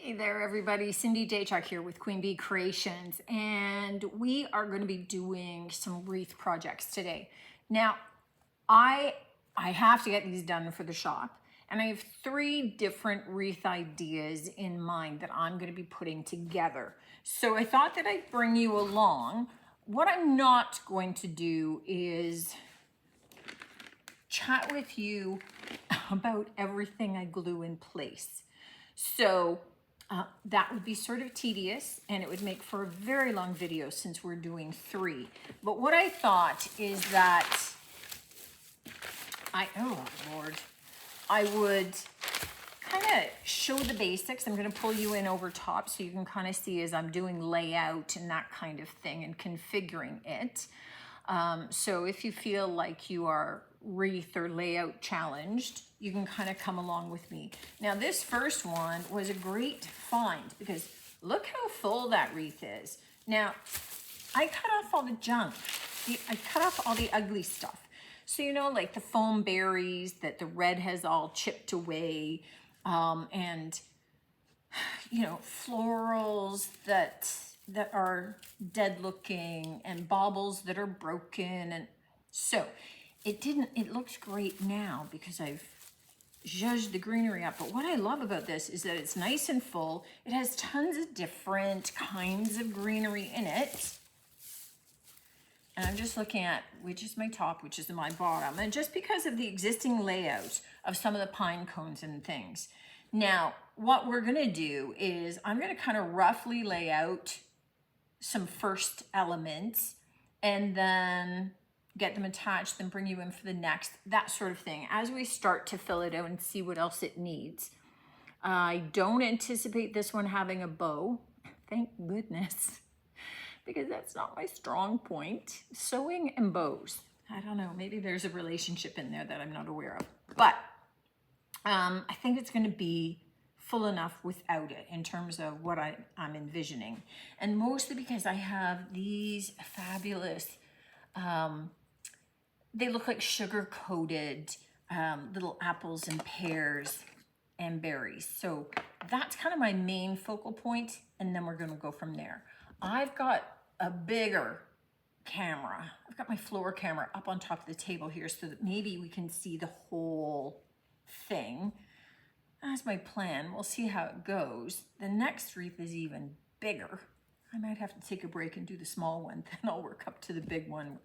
Hey there, everybody. Cindy Daychuk here with Queen Bee Creations, and we are going to be doing some wreath projects today. Now, I have to get these done for the shop, and I have 3 different wreath ideas in mind that I'm going to be putting together. So I thought that I'd bring you along. What I'm not going to do is chat with you about everything I glue in place. So that would be sort of tedious, and it would make for a very long video since we're doing 3. But what I thought is that oh Lord, I would kind of show the basics. I'm going to pull you in over top so you can kind of see as I'm doing layout and that kind of thing and configuring it. So if you feel like you are wreath or layout challenged, you can kind of come along with me. Now this first one was a great find because look how full that wreath is. Now I cut off all the junk. I cut off all the ugly stuff. So you know, like the foam berries that the red has all chipped away, and you know, florals that are dead looking, and baubles that are broken. And so it looks great now because I've zhuzhed the greenery up. But what I love about this is that it's nice and full. It has tons of different kinds of greenery in it. And I'm just looking at which is my top, which is my bottom. And just because of the existing layout of some of the pine cones and things. Now, what we're gonna do is I'm gonna kind of roughly lay out some first elements and then get them attached, then bring you in for the next, that sort of thing, as we start to fill it out and see what else it needs. I don't anticipate this one having a bow, thank goodness, because that's not my strong point. Sewing and bows, I don't know, maybe there's a relationship in there that I'm not aware of, but I think it's going to be full enough without it in terms of what I'm envisioning. And mostly because I have these fabulous, they look like sugar-coated little apples and pears and berries. So that's kind of my main focal point, and then we're going to go from there. I've got a bigger camera. I've got my floor camera up on top of the table here so that maybe we can see the whole thing. That's my plan. We'll see how it goes. The next wreath is even bigger. I might have to take a break and do the small one, then I'll work up to the big one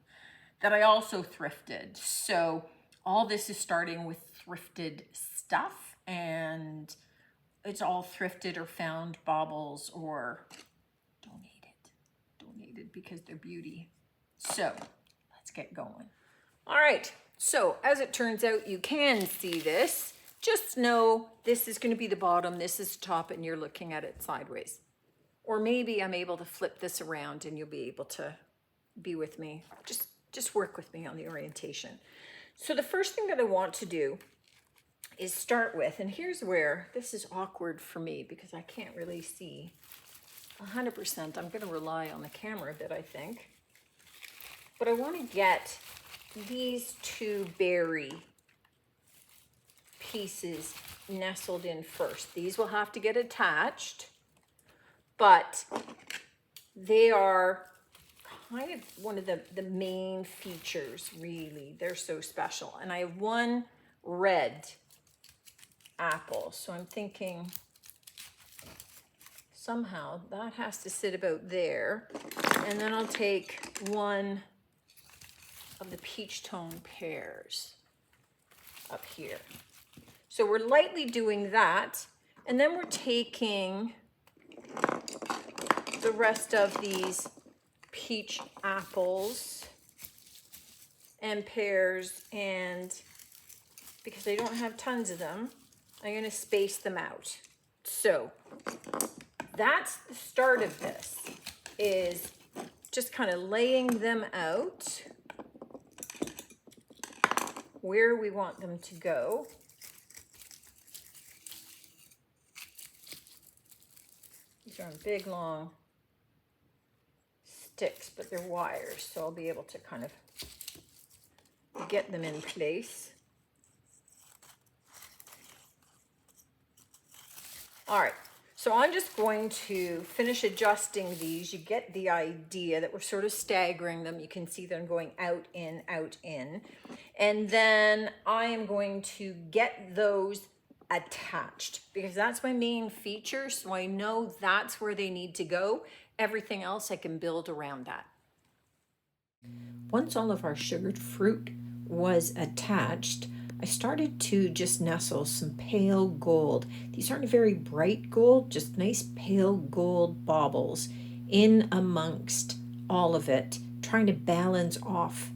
that I also thrifted. So all this is starting with thrifted stuff, and it's all thrifted or found baubles or donated because they're beauty. So let's get going. All right, so as it turns out, you can see this. Just know this is going to be the bottom, this is the top, and you're looking at it sideways. Or maybe I'm able to flip this around and you'll be able to be with me. Just work with me on the orientation. So the first thing that I want to do is start with, and here's where this is awkward for me because I can't really see 100%. I'm going to rely on the camera a bit, I think. But I want to get these 2 berry pieces nestled in first. These will have to get attached, but they are kind of one of the main features, really. They're so special. And I have 1 red apple, so I'm thinking somehow that has to sit about there. And then I'll take 1 of the peach tone pears up here. So we're lightly doing that, and then we're taking the rest of these peach apples and pears, and because I don't have tons of them, I'm going to space them out. So that's the start of this, is just kind of laying them out where we want them to go. These are big, long sticks, but they're wires, so I'll be able to kind of get them in place. All right, So I'm just going to finish adjusting these. You get the idea that we're sort of staggering them. You can see them going out, in, out, in. And then I am going to get those attached because that's my main feature. So I know that's where they need to go. Everything else I can build around that. Once all of our sugared fruit was attached, I started to just nestle some pale gold. These aren't very bright gold, just nice pale gold baubles in amongst all of it, trying to balance off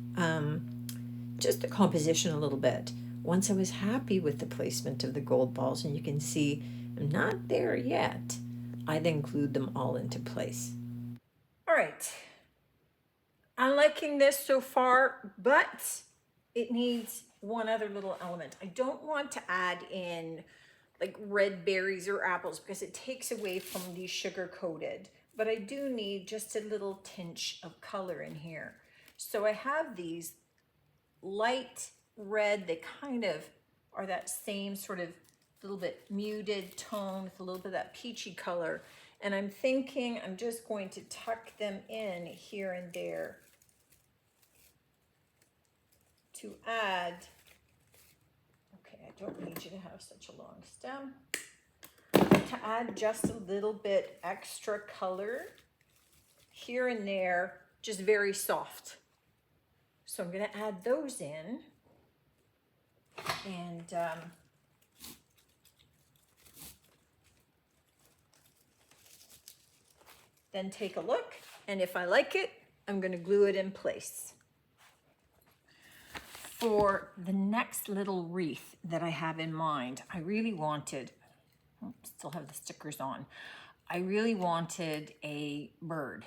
just the composition a little bit. Once I was happy with the placement of the gold balls, and you can see I'm not there yet, I then glued them all into place. All right. I'm liking this so far, but it needs one other little element. I don't want to add in like red berries or apples because it takes away from the sugar coated, but I do need just a little tinge of color in here. So I have these light red, they kind of are that same sort of little bit muted tone with a little bit of that peachy color. And I'm thinking I'm just going to tuck them in here and there to add, okay, I don't need you to have such a long stem, to add just a little bit extra color here and there, just very soft. So I'm going to add those in, and then take a look, and if I like it, I'm going to glue it in place. For the next little wreath that I have in mind, I really wanted, still have the stickers on, I really wanted a bird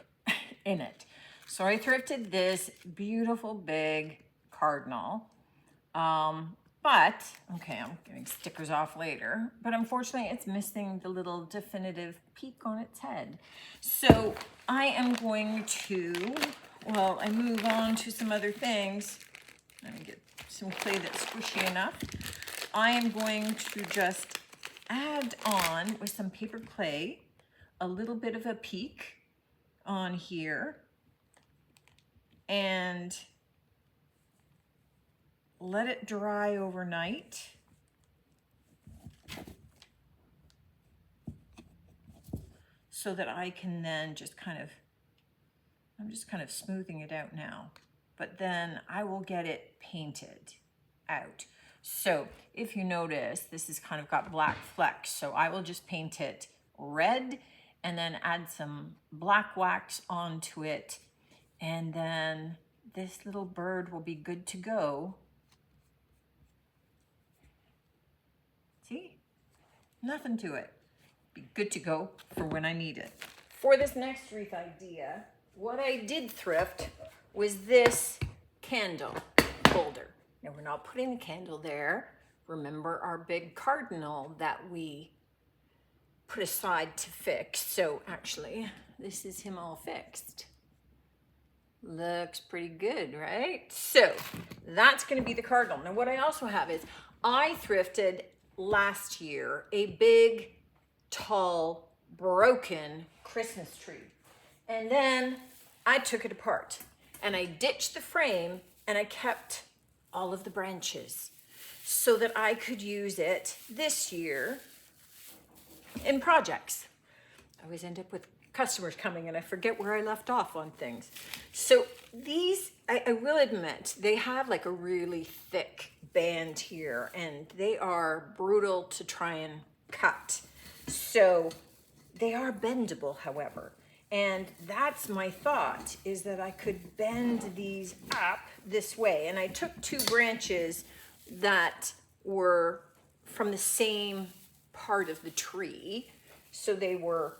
in it. So I thrifted this beautiful big Cardinal, but, okay, I'm getting stickers off later, but unfortunately it's missing the little definitive peak on its head. So I am going to, well, I move on to some other things. Let me get some clay that's squishy enough. I am going to just add on with some paper clay a little bit of a peak on here and let it dry overnight. So that I can then just kind of, I'm just kind of smoothing it out now, but then I will get it painted out. So if you notice, this has kind of got black flecks, so I will just paint it red and then add some black wax onto it, and then this little bird will be good to go. See? Nothing to it. Be good to go for when I need it. For this next wreath idea, what I did thrift was this candle holder. Now we're not putting the candle there. Remember our big Cardinal that we put aside to fix. So actually, this is him all fixed. Looks pretty good, right? So that's gonna be the Cardinal. Now what I also have is, I thrifted last year a big, tall, broken Christmas tree. And then I took it apart and I ditched the frame and I kept all of the branches so that I could use it this year in projects. I always end up with customers coming and I forget where I left off on things. So these, I will admit, they have like a really thick band here and they are brutal to try and cut. So they are bendable, however. And that's my thought, is that I could bend these up this way. And I took two branches that were from the same part of the tree. So they were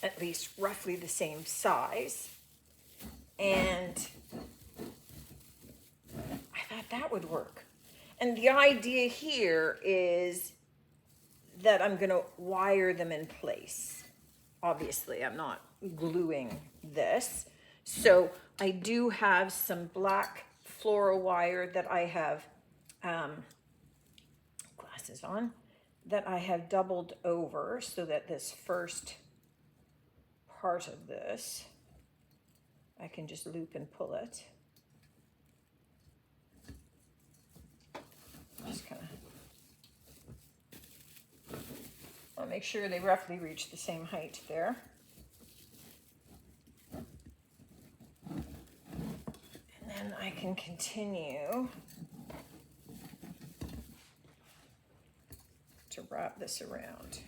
at least roughly the same size. And I thought that would work. And the idea here is that I'm gonna wire them in place. Obviously, I'm not gluing this. So I do have some black floral wire that I have glasses on, that I have doubled over so that this first part of this, I can just loop and pull it. Just kind of, I'll make sure they roughly reach the same height there. And then I can continue to wrap this around.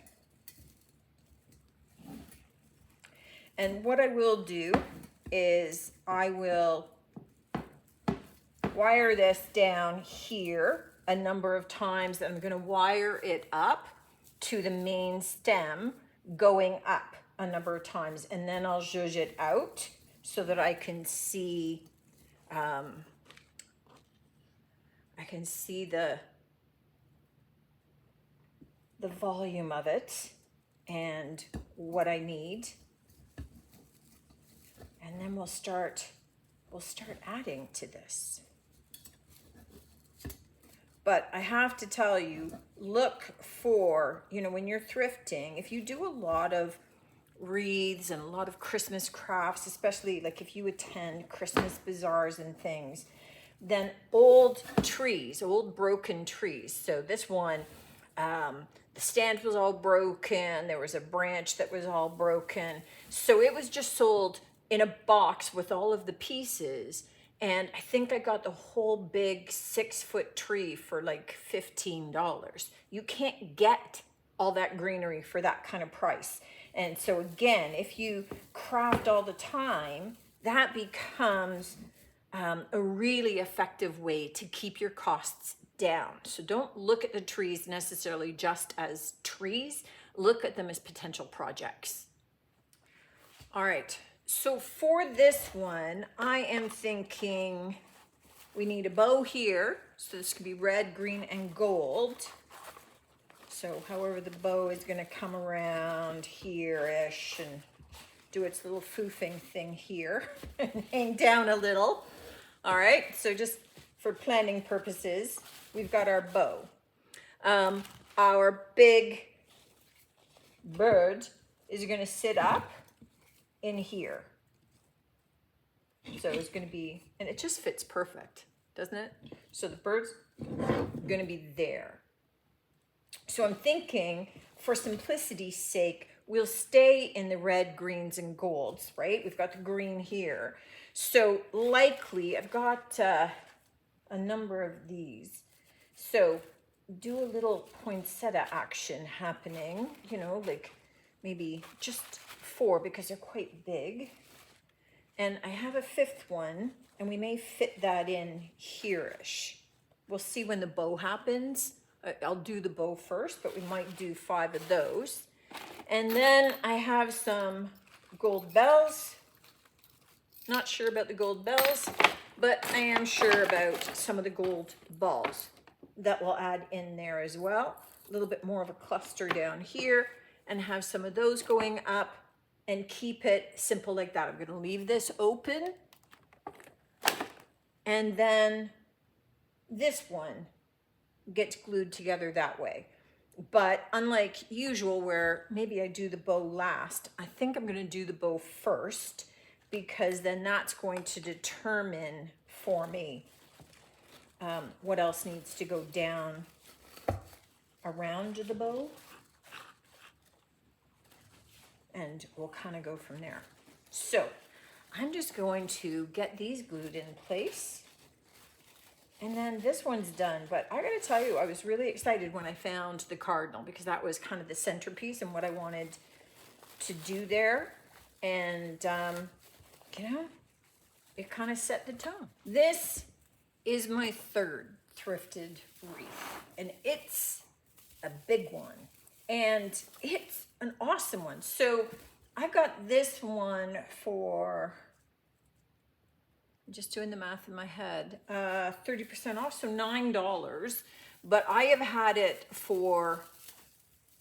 And what I will do is I will wire this down here a number of times. I'm going to wire it up to the main stem going up a number of times, and then I'll zhuzh it out so that I can see the volume of it and what I need. And then we'll start adding to this. But I have to tell you, look for, you know, when you're thrifting, if you do a lot of wreaths and a lot of Christmas crafts, especially like if you attend Christmas bazaars and things, then old trees, old broken trees. So this one, the stand was all broken. There was a branch that was all broken. So it was just sold in a box with all of the pieces. And I think I got the whole big 6-foot tree for like $15. You can't get all that greenery for that kind of price. And so again, if you craft all the time, that becomes a really effective way to keep your costs down. So don't look at the trees necessarily just as trees. Look at them as potential projects. All right. So for this one, I am thinking we need a bow here. So this could be red, green, and gold. So however the bow is going to come around here-ish and do its little foofing thing here and hang down a little. All right, so just for planning purposes, we've got our bow. Our big bird is going to sit up in here. So it's going to be, and it just fits perfect, doesn't it? So the bird's going to be there. So I'm thinking, for simplicity's sake, we'll stay in the red, greens, and golds, right? We've got the green here. So likely, I've got a number of these. So do a little poinsettia action happening, you know, like maybe just 4 because they're quite big. And I have a 5th one, and we may fit that in here-ish. We'll see when the bow happens. I'll do the bow first, but we might do 5 of those. And then I have some gold bells. Not sure about the gold bells, but I am sure about some of the gold balls that we'll add in there as well. A little bit more of a cluster down here, and have some of those going up, and keep it simple like that. I'm going to leave this open, and then this one gets glued together that way. But unlike usual, where maybe I do the bow last, I think I'm going to do the bow first, because then that's going to determine for me what else needs to go down around the bow. And we'll kind of go from there. So I'm just going to get these glued in place. And then this one's done. But I gotta tell you, I was really excited when I found the Cardinal, because that was kind of the centerpiece and what I wanted to do there. And, you know, it kind of set the tone. This is my 3rd thrifted wreath. And it's a big one. And it's an awesome one. So I got this one for, I'm just doing the math in my head, 30% off, so $9. But I have had it for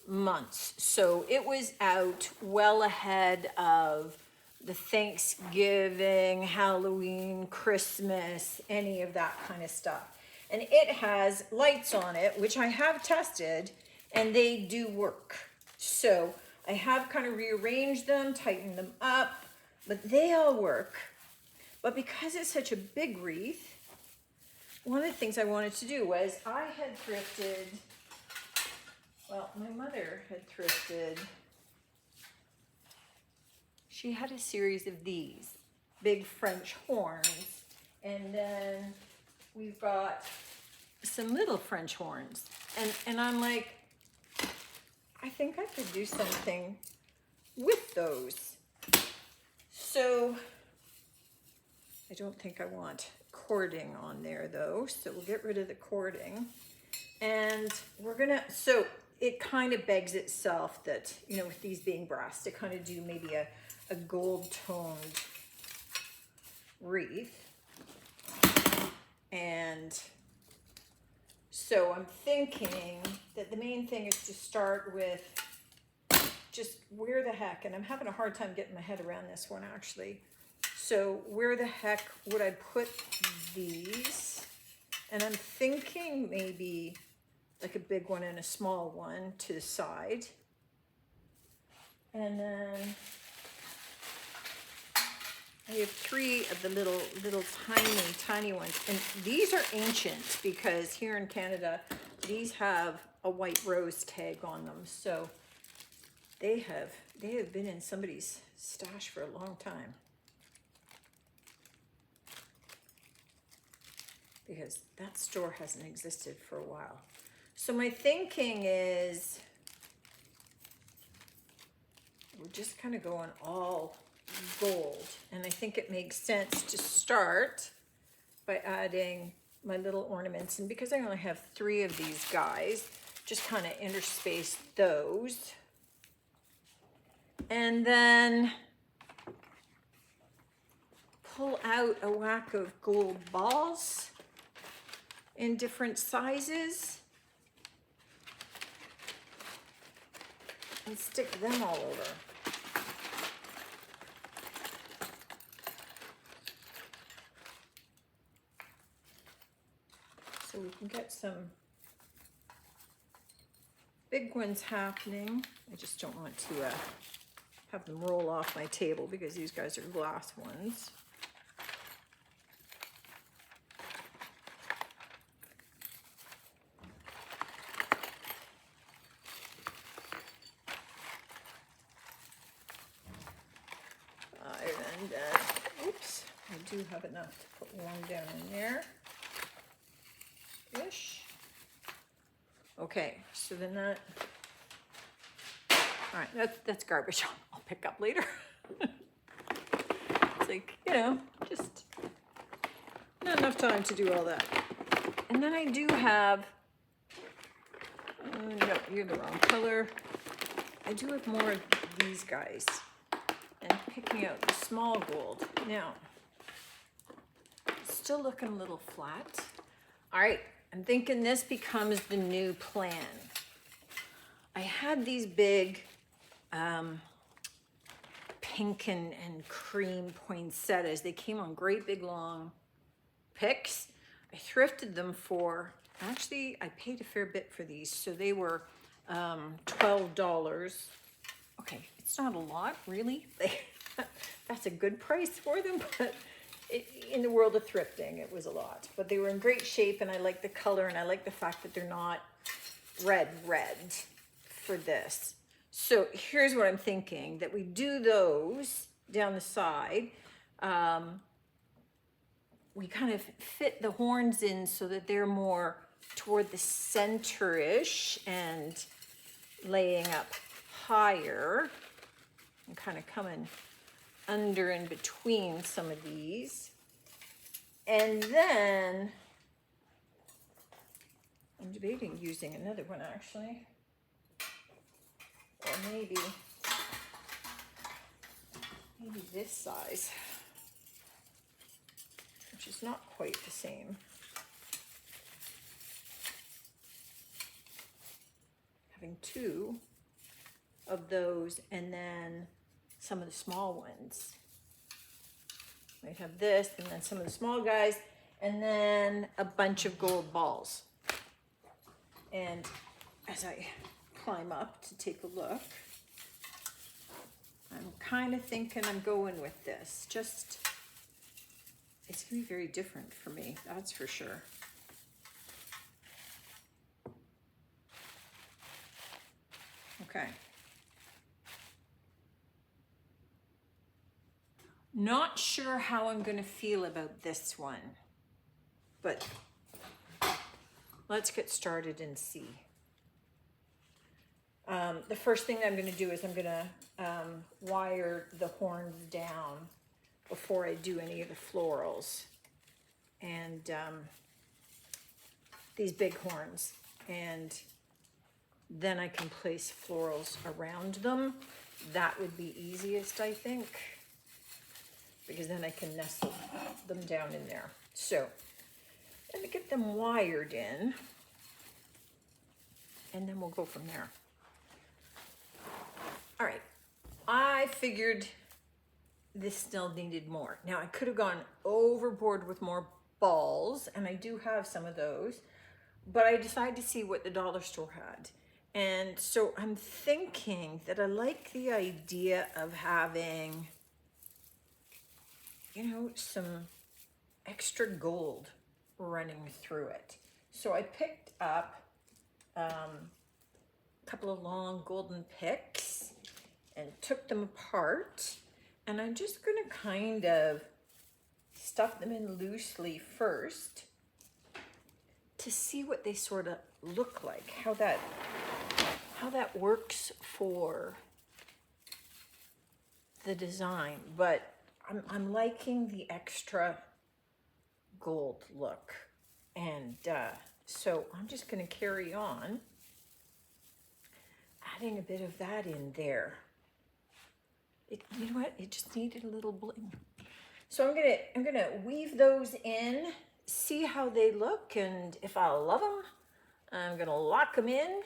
months. So it was out well ahead of the Thanksgiving, Halloween, Christmas, any of that kind of stuff. And it has lights on it, which I have tested, and they do work. So I have kind of rearranged them, tightened them up, but they all work. But because it's such a big wreath, one of the things I wanted to do was I had thrifted, well, my mother had thrifted, she had a series of these big French horns, and then we've got some little French horns, and I'm like, I think I could do something with those. So I don't think I want cording on there though, so we'll get rid of the cording. And we're gonna, so it kind of begs itself that, you know, with these being brass, to kind of do maybe a gold toned wreath. And so I'm thinking that the main thing is to start with just where the heck, and I'm having a hard time getting my head around this one actually. So where the heck would I put these? And I'm thinking maybe like a big one and a small one to the side. And then I have 3 of the little tiny ones. And these are ancient because here in Canada, these have a white rose tag on them. So they have been in somebody's stash for a long time. Because that store hasn't existed for a while. So my thinking is we're just kind of going all gold. And I think it makes sense to start by adding my little ornaments. And because I only have 3 of these guys, just kind of interspace those. And then pull out a whack of gold balls in different sizes and stick them all over. So we can get some big ones happening. I just don't want to have them roll off my table because these guys are glass ones. And oops, I do have enough to put one down in there. Ish. Okay, so then that, all right, that's garbage. I'll pick up later. It's like, you know, just not enough time to do all that. And then I do have, no, you're the wrong color. I do have more of these guys and picking out the small gold. Now, still looking a little flat. All right, I'm thinking this becomes the new plan. I had these big pink and cream poinsettias. They came on great big long picks. I thrifted them for, actually I paid a fair bit for these. So they were $12. Okay, it's not a lot really. That's a good price for them, but in the world of thrifting, it was a lot. But they were in great shape and I like the color and I like the fact that they're not red for this. So here's what I'm thinking, that we do those down the side. We kind of fit the horns in so that they're more toward the center-ish and laying up higher and kind of coming under and between some of these. And then I'm debating using another one actually. Or maybe this size, which is not quite the same. Having 2 of those and then some of the small ones. Might have this and then some of the small guys and then a bunch of gold balls. And as I climb up to take a look. I'm kind of thinking I'm going with this. Just, it's gonna be very different for me, that's for sure. Okay. Not sure how I'm gonna feel about this one, but let's get started and see. The first thing I'm gonna do is I'm gonna wire the horns down before I do any of the florals. And these big horns. And then I can place florals around them. That would be easiest, I think, because then I can nestle them down in there. So let me get them wired in, and then we'll go from there. All right, I figured this still needed more. Now I could have gone overboard with more balls, and I do have some of those, but I decided to see what the dollar store had. And so I'm thinking that I like the idea of having, you know, some extra gold running through it. So I picked up a couple of long golden picks and took them apart. And I'm just gonna kind of stuff them in loosely first to see what they sort of look like, how that works for the design. But I'm liking the extra gold look. And so I'm just gonna carry on adding a bit of that in there. You know what? It just needed a little bling. So I'm gonna weave those in, see how they look, and if I love them, I'm gonna lock them in,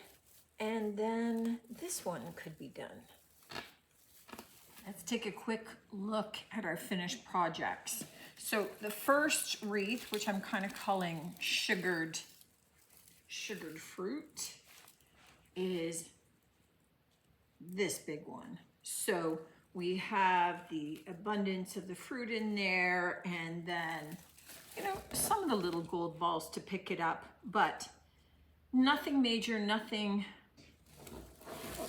and then this one could be done. Let's take a quick look at our finished projects. So the first wreath, which I'm kind of calling sugared fruit, is this big one. So we have the abundance of the fruit in there, and then, you know, some of the little gold balls to pick it up, but nothing major, nothing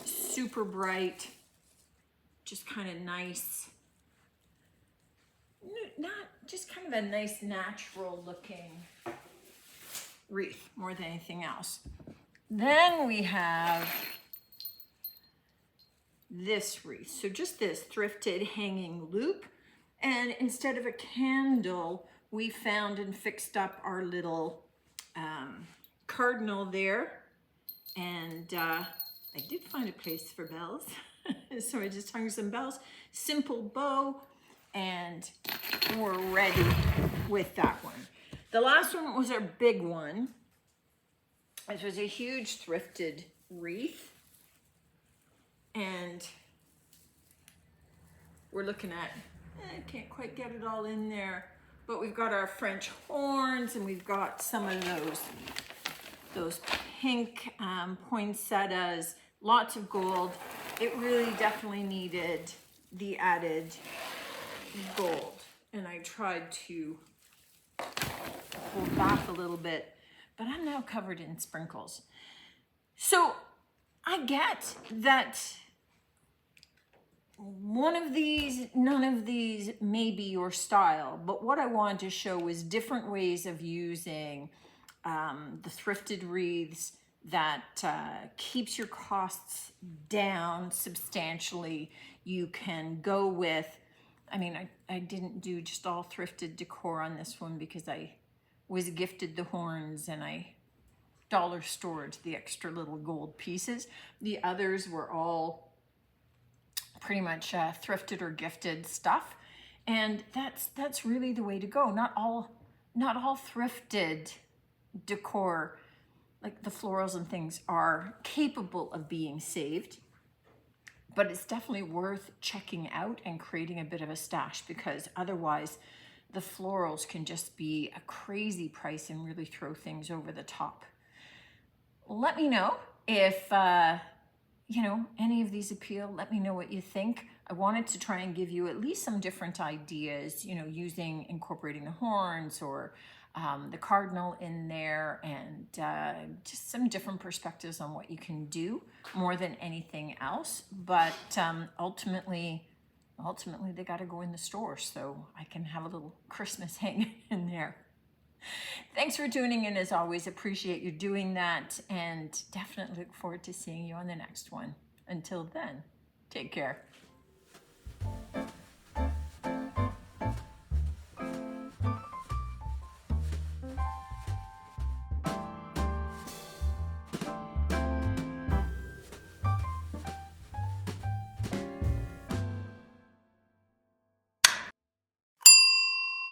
super bright, just kind of nice, just kind of a nice natural looking wreath more than anything else. Then we have this wreath. So just this thrifted hanging loop. And instead of a candle, we found and fixed up our little cardinal there. And I did find a place for bells. So I just hung some bells, simple bow, and we're ready with that one. The last one was our big one. This was a huge thrifted wreath. And we're looking at, I can't quite get it all in there, but we've got our French horns, and we've got some of those pink poinsettias, lots of gold. It really definitely needed the added gold. And I tried to hold back a little bit, but I'm now covered in sprinkles. So I get that one of these, none of these may be your style, but what I wanted to show was different ways of using the thrifted wreaths that keeps your costs down substantially. You can go with, I mean, I didn't do just all thrifted decor on this one because I was gifted the horns and I dollar stored the extra little gold pieces. The others were all pretty much thrifted or gifted stuff, and that's really the way to go. Not all thrifted decor, like the florals and things, are capable of being saved, but it's definitely worth checking out and creating a bit of a stash, because otherwise the florals can just be a crazy price and really throw things over the top. Let me know if you know, any of these appeal, let me know what you think. I wanted to try and give you at least some different ideas, you know, incorporating the horns or the cardinal in there, and just some different perspectives on what you can do more than anything else. But ultimately they got to go in the store so I can have a little Christmas hang in there. Thanks for tuning in as always. Appreciate you doing that, and definitely look forward to seeing you on the next one. Until then, take care.